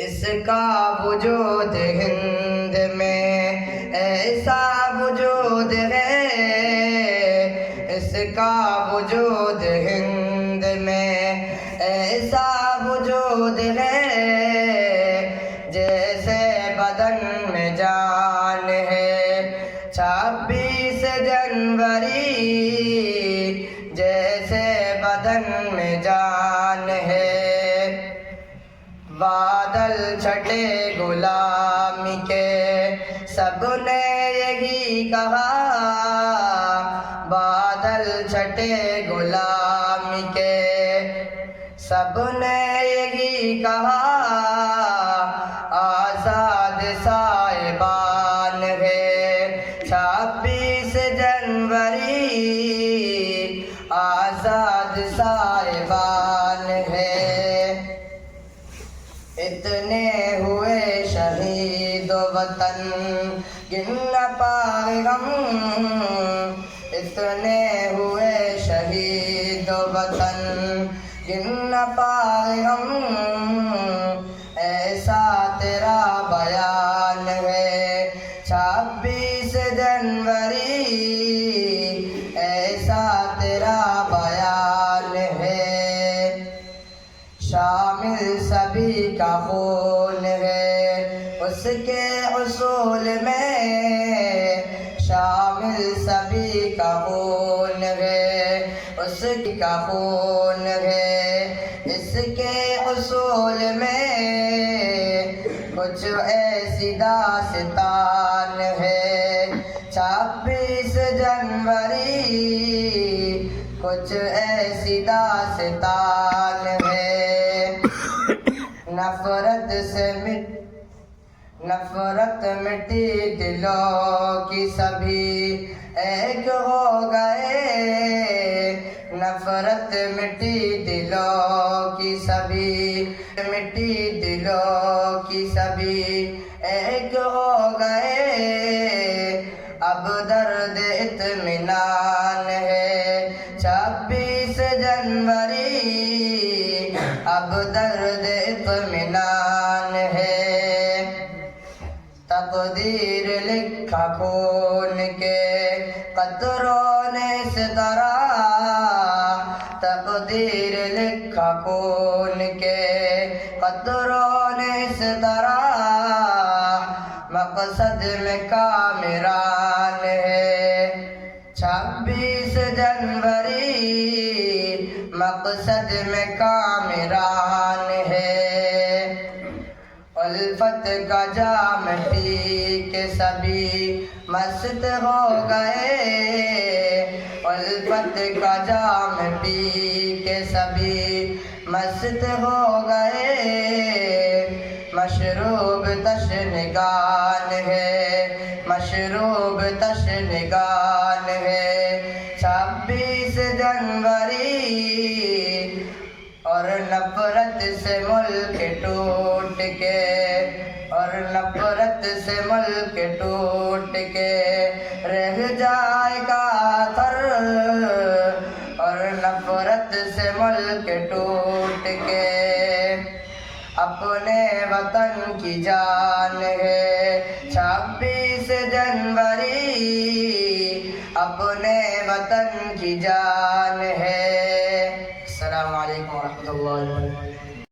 اس کا وجود ہند میں ایسا وجود ہے، اس کا وجود ہند میں ایسا وجود ہے، جیسے بدن میں جان ہے 26 جنوری، جیسے بدن میں جان ہے۔ بادل چھٹے غلامی کے سب نے یہی کہا، بادل چھٹے غلامی کے سب نے یہی کہا، آزاد سائبان ہے 26 جنوری، آزاد سائبان ہے۔ اتنے ہوئے شہید وطن گن نہ پائے ہم، اتنے ہوئے شہید وطن گن نہ پائے ہم، ایسا تیرا بیان ہے 26 جنوری، ایسا تیرا بیان ہے۔ شامل سبھی کا خون ہے اس کے اصول میں، شامل سبھی کا خون ہے اس کا خون ہے، اس کے اصول میں کچھ ایسی داستان ہے 26 جنوری، کچھ ایسی داستان ہے۔ نفرت مٹی دلوں کی سبھی ایک ہو گئے، نفرت مٹی دلوں کی سبھی، مٹی دلوں کی سبھی ایک ہو گئے، اب درد اطمینان ہے 26 جنوری، اب درد اطمینان ہے۔ تقدیر لکھا خون کے قطروں نے اس طرح، تقدیر لکھا خون کے قطروں نے اس طرح، مقصد میں کامران ہے 26 جنوری، مقصد میں کامران ہے۔ الفت کا جام پی کے سبھی مست ہو گئے، الفت کا جام پی کے سبھی مست ہو گئے، مشروب تشنگان ہے، مشروب تشنگان ہے 26 جنوری، اور نفرت سے ملک ٹوٹ کے، اور نفرت سے ملک ٹوٹ کے رہ جائے گا تھر، اور نفرت سے ملک ٹوٹ کے اپنے وطن کی جان ہے 26 جنوری، اپنے وطن کی جان ہے۔ السلام علیکم ورحمۃ اللہ وبرکاتہ۔